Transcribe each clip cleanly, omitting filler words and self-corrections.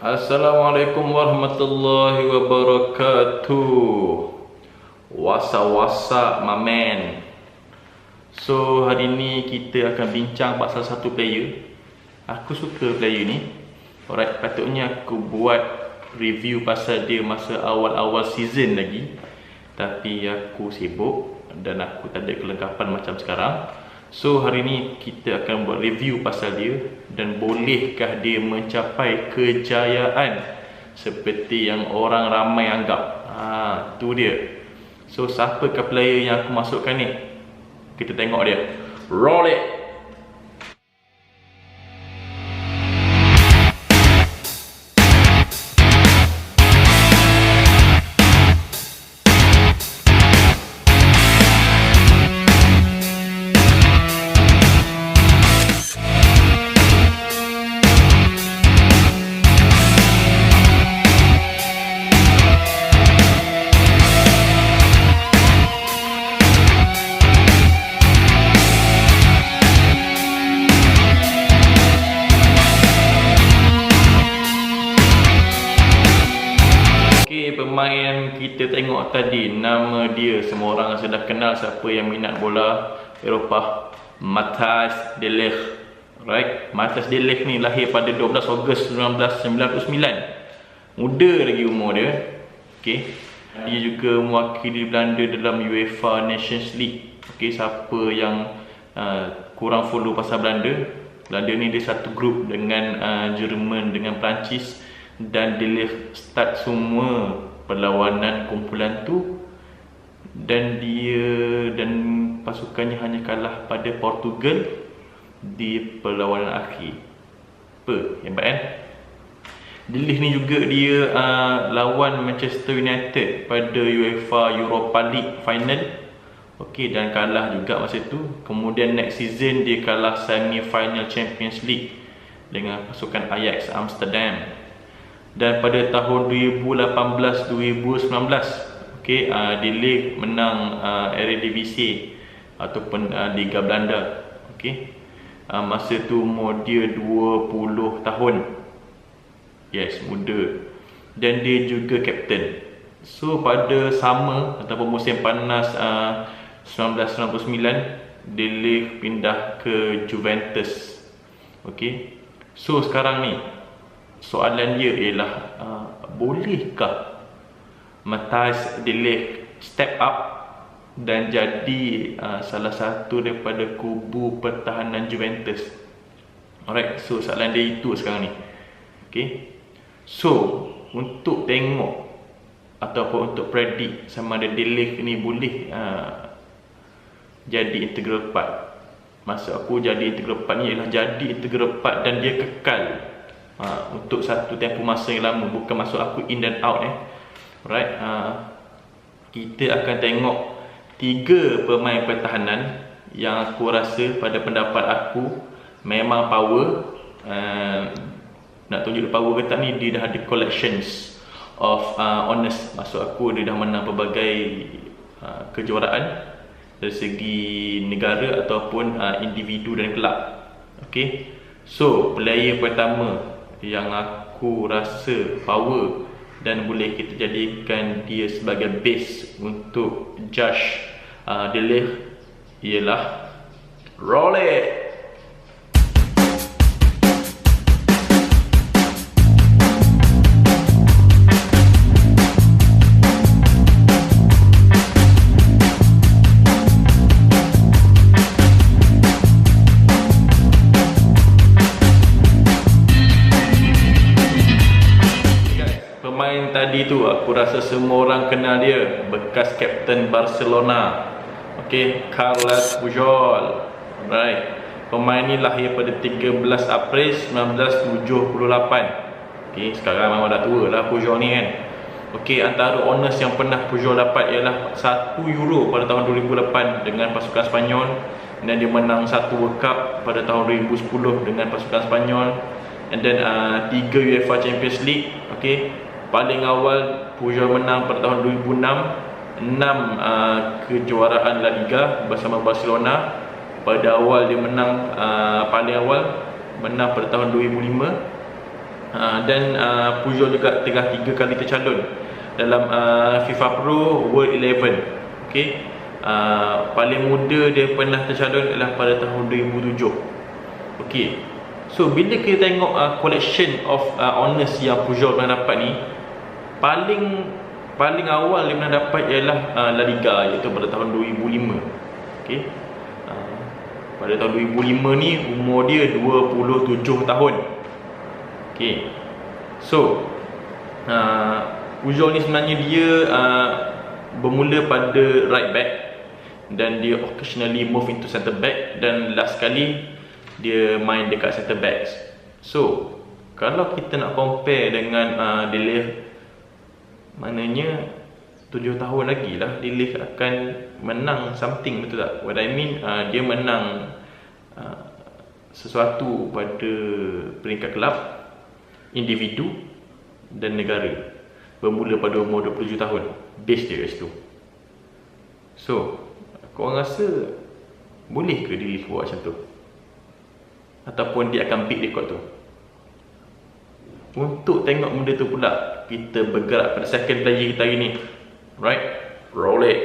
Assalamualaikum warahmatullahi wabarakatuh. Wasa my man. So hari ni kita akan bincang pasal satu player. Aku suka player ni. Alright, patutnya aku buat review pasal dia masa awal-awal season lagi, tapi aku sibuk dan aku tak ada kelengkapan macam sekarang. So hari ni kita akan buat review pasal dia dan bolehkah dia mencapai kejayaan seperti yang orang ramai anggap. Tu dia. So siapakah player yang aku masukkan ni? Kita tengok dia. Roll it. Pemain kita tengok tadi, nama dia semua orang sudah kenal, siapa yang minat bola Eropah, Matthijs de Ligt. Right, Matthijs de Ligt ni lahir pada 12 Ogos 1999. Muda lagi umur dia. Okey. Dia juga mewakili Belanda dalam UEFA Nations League. Okey, siapa yang kurang follow pasal Belanda ni dia satu grup dengan Jerman dengan Perancis, dan de Ligt start semua perlawanan kumpulan tu, dan dia dan pasukannya hanya kalah pada Portugal di perlawanan akhir. Hebat kan? De Ligt ni juga dia lawan Manchester United pada UEFA Europa League final. Okey, dan kalah juga masa tu. Kemudian next season dia kalah semi final Champions League dengan pasukan Ajax Amsterdam. Dan pada tahun 2018-2019, okey, de Ligt menang Eredivisie ataupun Liga Belanda. Okey, masa tu umur dia 20 tahun. Yes, muda. Dan dia juga kapten. So pada sama ataupun musim panas 1999, de Ligt pindah ke Juventus. Okey, so sekarang ni soalan dia ialah bolehkah Matthijs de Ligt step up dan jadi salah satu daripada kubu pertahanan Juventus? Alright, so soalan dia itu sekarang ni. Okay, so untuk tengok ataupun untuk predict sama ada de Ligt ni boleh jadi integral part. Maksud aku jadi integral part ni ialah jadi integral part dan dia kekal untuk satu tempoh masa yang lama, bukan maksud aku in and out. Alright, kita akan tengok 3 pemain pertahanan yang aku rasa pada pendapat aku memang power. Nak tunjuk power ke tak ni, dia dah ada collections of honors. Maksud aku dia dah menang pelbagai kejuaraan dari segi negara ataupun individu dan kelab. Okay, so player pertama yang aku rasa power dan boleh kita jadikan dia sebagai base untuk judge de Ligt ialah roll it. Tadi tu aku rasa semua orang kenal dia, bekas kapten Barcelona. Okey, Carles Puyol. Right. Pemain ni lahir pada 13 April 1978. Okey, sekarang memang dah tua lah Puyol ni kan. Okey, antara honors yang pernah Puyol dapat ialah 1 Euro pada tahun 2008 dengan pasukan Spanyol, dan dia menang 1 World Cup pada tahun 2010 dengan pasukan Spanyol, and then 3 UEFA Champions League. Okey, paling awal Puyol menang pada tahun 2006, 6 kejuaraan La Liga bersama Barcelona. Pada awal dia menang paling awal menang pada tahun 2005. Dan Pujol juga tengah 3 kali tercalon dalam FIFA Pro World 11. Okey. Paling muda dia pernah tercalon adalah pada tahun 2007. Okey. So bila kita tengok collection of honors yang Pujol pernah dapat ni, paling awal dia pernah dapat ialah La Liga, iaitu pada tahun 2005. Okey. Pada tahun 2005 ni umur dia 27 tahun. Okey. So Pujol ni sebenarnya dia bermula pada right back, dan dia occasionally move into centre back, dan last kali dia main dekat centre backs. So kalau kita nak compare dengan De Ligt, maknanya 7 tahun lagi lah De Ligt akan menang something, betul tak? What I mean, dia menang sesuatu pada peringkat kelab, individu dan negara, bermula pada umur 27 tahun. Base dia kat situ. So korang rasa boleh ke De Ligt buat macam tu? Ataupun dia akan beat rekod tu? Untuk tengok benda tu pula, kita bergerak pada second player kita hari ni. Right? Roll it.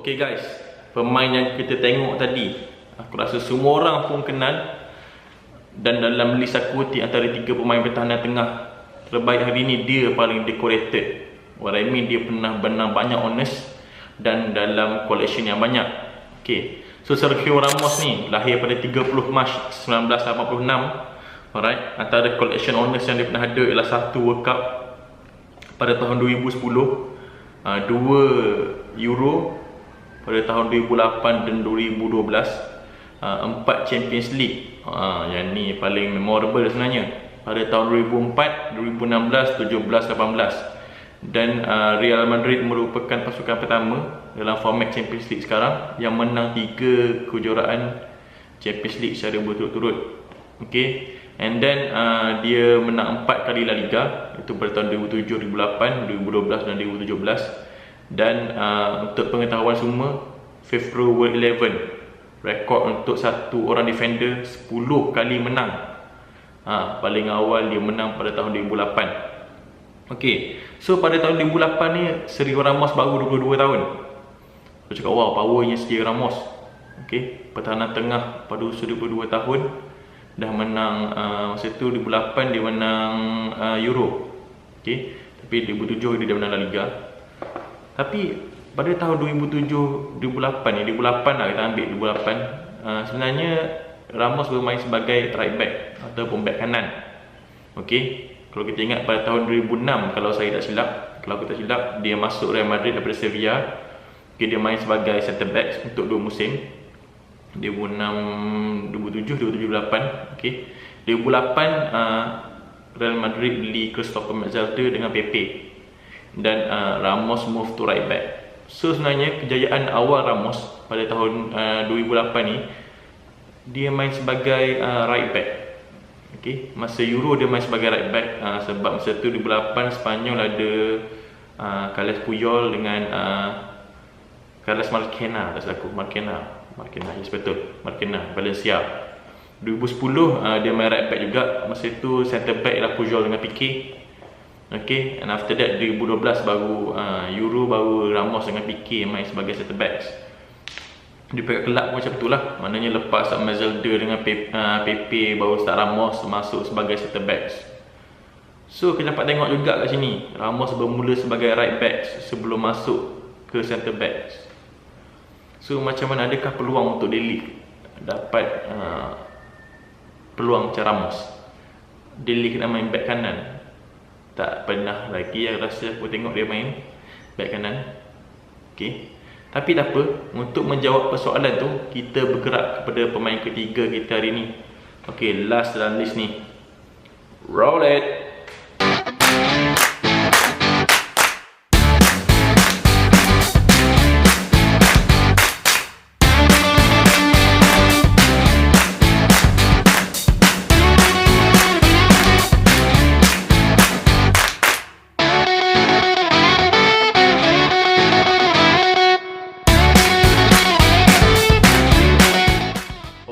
Okay guys, pemain yang kita tengok tadi, aku rasa semua orang pun kenal, dan dalam list aku di antara 3 pemain pertahanan tengah terbaik hari ni, dia paling decorated. What I mean, dia pernah menang banyak honors dan dalam collection yang banyak. Okay, so Sergio Ramos ni lahir pada 30 Mac 1986. Alright, antara collection honors yang dia pernah ada ialah 1 World Cup pada tahun 2010, 2 Euro pada tahun 2008 dan 2012, 4 Champions League, yang ni paling memorable sebenarnya, pada tahun 2004, 2016, 17, 18. Dan Real Madrid merupakan pasukan pertama dalam format Champions League sekarang yang menang 3 kejuaraan Champions League secara berturut-turut. Okay, and then dia menang 4 kali La Liga, itu pada tahun 2007, 2008, 2012 dan 2017. Dan untuk pengetahuan semua, FIFA Pro World 11, rekod untuk satu orang defender 10 kali menang. Paling awal dia menang pada tahun 2008. Okay, so pada tahun 2008 ni Sergio Ramos baru 22 tahun. Aku cakap wow, powernya Sergio Ramos. Okay, pertahanan tengah pada usia 22 tahun dah menang. Masa tu 2008 dia menang Euro. Okay, tapi 2007 dia dah menang La Liga. Tapi pada tahun 2007-2008 ni, 2008 lah kita ambil 2008, sebenarnya Ramos bermain sebagai right back ataupun back kanan. Okey, kalau kita ingat pada tahun 2006, kalau saya tak silap, kalau aku tak silap, dia masuk Real Madrid daripada Sevilla. Okay, dia main sebagai centre back untuk 2 musim, 2006, 2007, 2008. Okey, 2008 Real Madrid beli Christopher Metzelder dengan Pepe, dan Ramos move to right back. So sebenarnya kejayaan awal Ramos pada tahun 2008 ni, dia main sebagai right back. Okay, masa Euro dia main sebagai right back, sebab masa tu 2008 Spanyol ada Carles Puyol dengan Carles Marquena, tak salah aku, Marquena, yes betul, Marquena, Valencia. 2010 dia main right back juga. Masa tu centre back ialah Pujol dengan Piqué. Okay, and after that 2012 baru Euro, baru Ramos dengan Piqué main sebagai centre backs. Di pihak kelab pun macam tu lah, maknanya lepas Metzelder dengan Pepe, baru start Ramos masuk sebagai centre backs. So kita dapat tengok juga kat sini, Ramos bermula sebagai right backs sebelum masuk ke centre backs. So macam mana, adakah peluang untuk De Ligt dapat peluang macam Ramos? De Ligt kena main back kanan, tak pernah lagi yang rasa aku tengok dia main back kanan. Okay, tapi tak apa, untuk menjawab persoalan tu, kita bergerak kepada pemain ketiga kita hari ni. Okay, last dalam list ni. Roll it.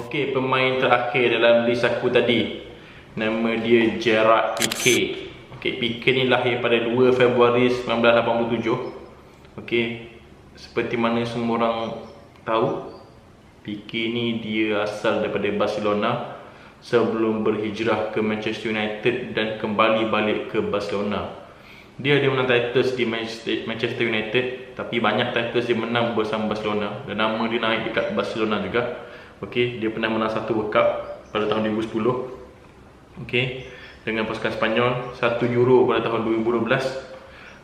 Okey, pemain terakhir dalam list aku tadi, nama dia Gerard Piqué. Okey, Piqué ni lahir pada 2 Februari 1987. Okey, seperti mana semua orang tahu, Piqué ni dia asal daripada Barcelona sebelum berhijrah ke Manchester United dan kembali balik ke Barcelona. Dia ada menang titles di Manchester United, tapi banyak titles dia menang bersama Barcelona dan nama dia naik dekat Barcelona juga. Okey, dia pernah menang 1 World Cup pada tahun 2010. Okey, dengan pasukan Spanyol, 1 Euro pada tahun 2012,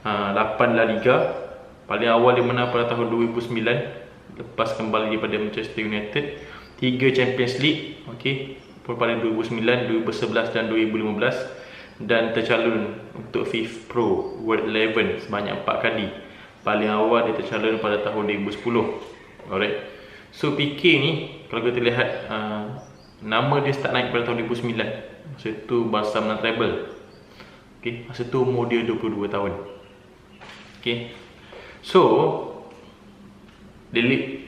8 La Liga. Paling awal dia menang pada tahun 2009 lepas kembali daripada Manchester United. 3 Champions League, okey, pada 2009, 2011 dan 2015, dan tercalon untuk FIFA Pro World 11 sebanyak 4 kali. Paling awal dia tercalon pada tahun 2010. Alright. So Piqué ni, kalau kita lihat, nama dia start naik pada tahun 2009. Masa tu Barca menang treble. Okay, masa tu umur dia 22 tahun. Okay, so De Ligt,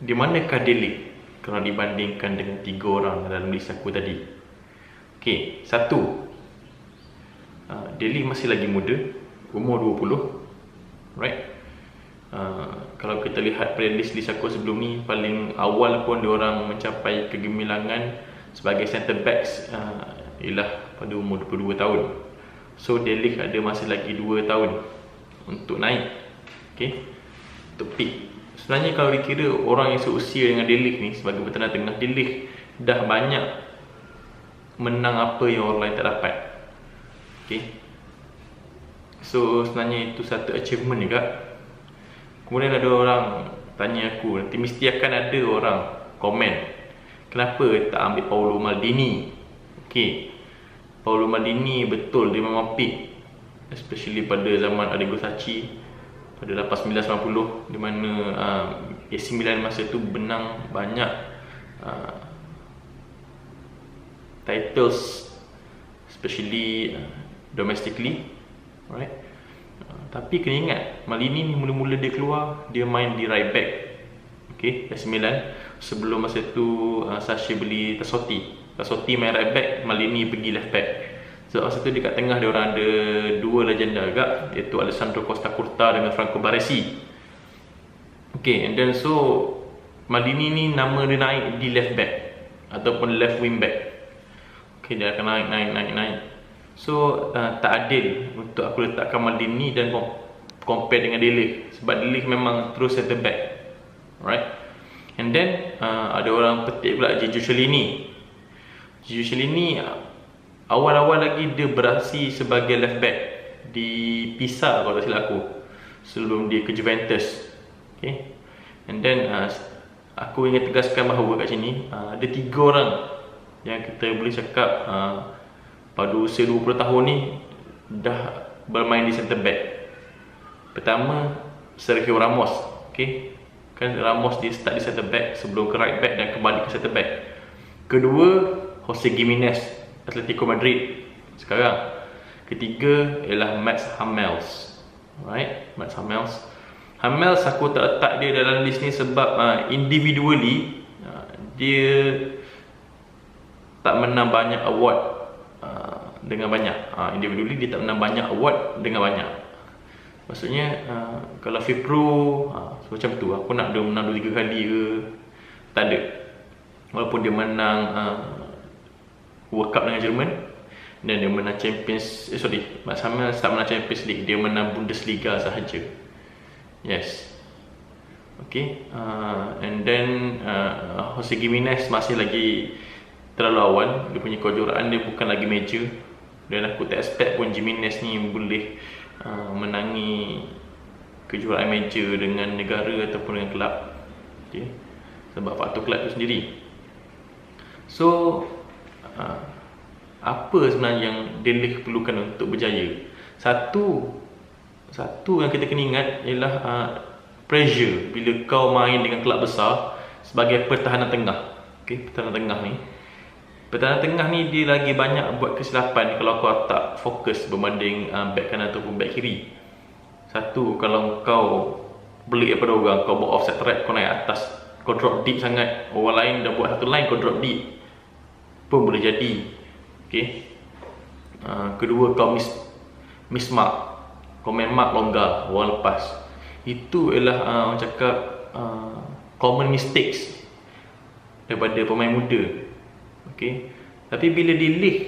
di manakah De Ligt kalau dibandingkan dengan 3 orang dalam list aku tadi? Okay, satu, De Ligt masih lagi muda, umur 20. Right. Kalau kita lihat pada list aku sebelum ni, paling awal pun diorang mencapai kegemilangan sebagai centre backs ialah pada umur 22 tahun. So De Ligt ada masih lagi 2 tahun untuk naik, okay, untuk peak. Sebenarnya kalau dikira orang yang seusia dengan De Ligt ni sebagai bertengah tengah, De Ligt dah banyak menang apa yang orang lain tak dapat. Okay, so sebenarnya itu satu achievement juga. Kemudian ada orang tanya aku, nanti mesti akan ada orang komen, kenapa tak ambil Paolo Maldini? Okay, Paolo Maldini betul dia memang peak, especially pada zaman Arrigo Sacchi pada 1990, di mana AC Milan masa tu menang banyak titles, especially domestically, right? Tapi kena ingat, Maldini ni mula-mula dia keluar, dia main di right back, okay, AC Milan. Sebelum masa tu Sacchi beli Tassotti main right back, Maldini pergi left back. So masa tu dekat tengah dia orang ada 2 legenda agak, iaitu Alessandro Costa Curta dengan Franco Baresi. Okay, and then so Maldini ni nama dia naik di left back ataupun left wing back. Okay, dia akan naik. So tak adil untuk aku letakkan Maldini dan compare dengan De Ligt, sebab De Ligt memang terus center back. Alright. And then ada orang petik pula Gigi Cellini. Gigi Cellini awal-awal lagi dia beraksi sebagai left back di Pisa kalau tak silap aku, sebelum dia ke Juventus. Okay. And then aku ingin tegaskan bahawa kat sini ada 3 orang yang kita boleh cakap pada usia 20 tahun ni dah bermain di center back. Pertama, Sergio Ramos. Okay, kan Ramos dia start di center back sebelum ke right back dan kembali ke center back. Kedua, Jose Gimenez, Atletico Madrid sekarang. Ketiga ialah Mats Hummels. Right, Mats Hummels. Hummels aku tak letak dia dalam list ni sebab individually dia tak menang banyak award dengan banyak. Individually dia tak menang banyak award dengan banyak. Maksudnya kalau FIFA Pro so macam tu, aku nak dia menang 2-3 kali ke, tak ada. Walaupun dia menang World Cup dengan Jerman dan dia menang Champions, Mats Hummels tak menang Champions League, dia menang Bundesliga sahaja. Yes. Okay, and then Jose Gimenez masih lagi terlalu awal, dia punya kejuaraan dia bukan lagi major, dan aku tak expect pun Gimenez ni boleh menangi kejuaraan major dengan negara ataupun dengan kelab. Okay, sebab faktor kelab tu sendiri. So apa sebenarnya yang De Ligt perlukan untuk berjaya? Satu yang kita kena ingat ialah pressure bila kau main dengan kelab besar sebagai pertahanan tengah. Okay, pertahanan tengah ni dia lagi banyak buat kesilapan kalau kau tak fokus berbanding back kanan ataupun back kiri. Satu, kalau kau belik daripada orang, kau buat offside trap, kau naik atas, kau drop deep sangat, orang lain dah buat satu line kau drop deep pun boleh jadi. Okay. Kedua, kau miss mark, kau main mark longgar, orang lepas. Itu ialah orang cakap common mistakes daripada pemain muda. Okay. Tapi bila De Ligt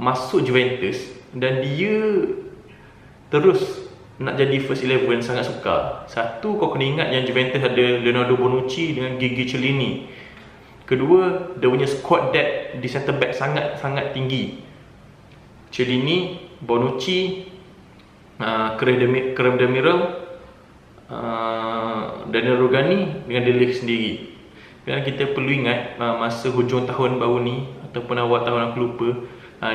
masuk Juventus dan dia terus nak jadi first 11, sangat sukar. Satu, kau kena ingat yang Juventus ada Leonardo Bonucci dengan Gigi Chiellini. Kedua, dia punya squad depth di centre back sangat tinggi. Chiellini, Bonucci, Krem Demiral, Daniel Rugani dengan De Ligt sendiri. Dan kita perlu ingat masa hujung tahun baru ni ataupun awal tahun, aku lupa,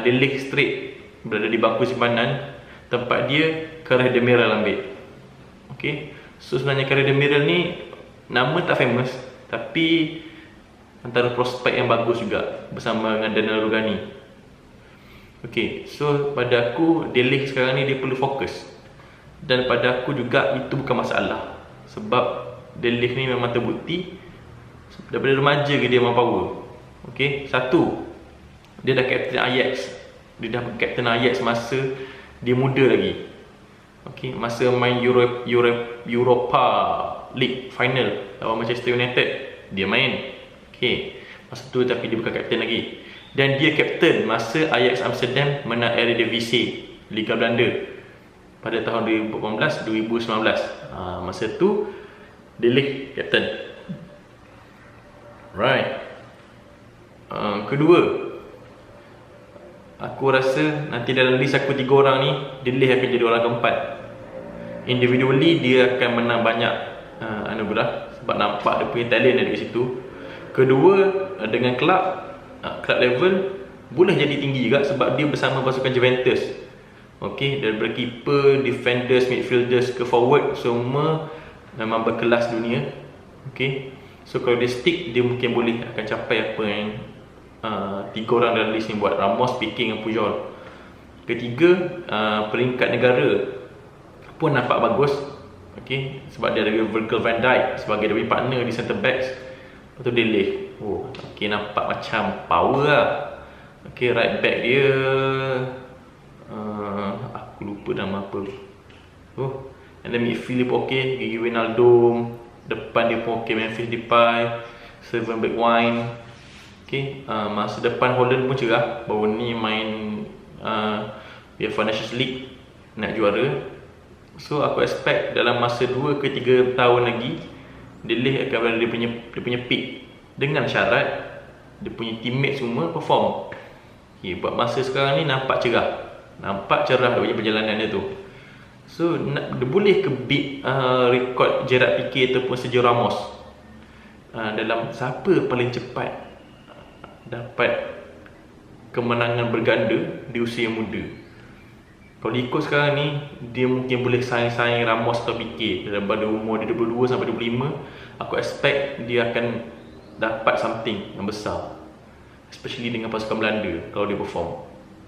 De Ligt straight berada di bangku simpanan. Tempat dia Karel Demiral ambil. Okay. So sebenarnya Karel Demiral ni nama tak famous, tapi antara prospek yang bagus juga bersama dengan Daniel Rugani. Okay. So pada aku, De Ligt sekarang ni dia perlu fokus. Dan pada aku juga itu bukan masalah, sebab De Ligt ni memang terbukti daripada remaja ke dia memang power. Okay. Satu, dia dah captain Ajax. Dia dah captain Ajax masa dia muda lagi. Okay. Masa main Europa League final lawan Manchester United, dia main. Okay. Masa tu tapi dia bukan captain lagi. Dan dia captain masa Ajax Amsterdam menang Eredivisie, Liga Belanda, pada tahun 2018-2019. Masa tu De Ligt captain. Right. Kedua, aku rasa nanti dalam list aku 3 orang ni, De Ligt akan jadi orang keempat. Individually dia akan menang banyak anugerah sebab nampak dia punya talent ada di situ. Kedua, dengan club level boleh jadi tinggi juga sebab dia bersama pasukan Juventus. Okay, daripada keeper, defenders, midfielders ke forward, semua memang berkelas dunia. Okay. So kalau dia stick, dia mungkin boleh akan capai apa yang 3 orang dalam list ni buat, Ramos, Pique dan Puyol. Ketiga, peringkat negara pun nampak bagus. Okay. Sebab dia ada Virgil van Dijk sebagai dia punya partner di centre backs. Lepas tu De Ligt, okay, nampak macam power lah. Okay, right back dia aku lupa nama apa. And then midfield dia pun okay, Gigi Wijnaldum. Depan dia pun okay, Memphis Depay, Steven Bergwijn. Okay, masa depan Holland pun cerah. Baru ni main UEFA Nations League, nak juara. So aku expect dalam masa 2 ke 3 tahun lagi, De Ligt akan berada dia punya peak, dengan syarat dia punya teammate semua perform. Okay, buat masa sekarang ni nampak cerah. Nampak cerah dia punya perjalanan dia tu. So dia boleh ke beat rekod Gerard Pique ataupun Sergio Ramos dalam siapa paling cepat dapat kemenangan berganda di usia muda. Kalau ikut sekarang ni, dia mungkin boleh saing Ramos atau Pique dalam pada umur dia 22 sampai 25. Aku expect dia akan dapat something yang besar, especially dengan pasukan Belanda kalau dia perform.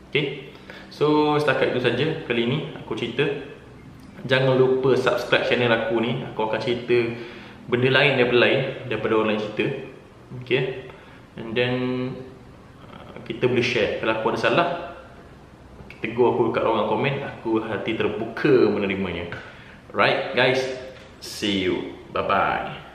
Okay. So setakat itu saja kali ini aku cerita. Jangan lupa subscribe channel aku ni. Aku akan cerita benda lain daripada orang lain cerita. Okay. And then kita boleh share. Kalau aku ada salah, tegur aku dekat ruangan komen. Aku hati terbuka menerimanya. Right guys, see you. Bye bye.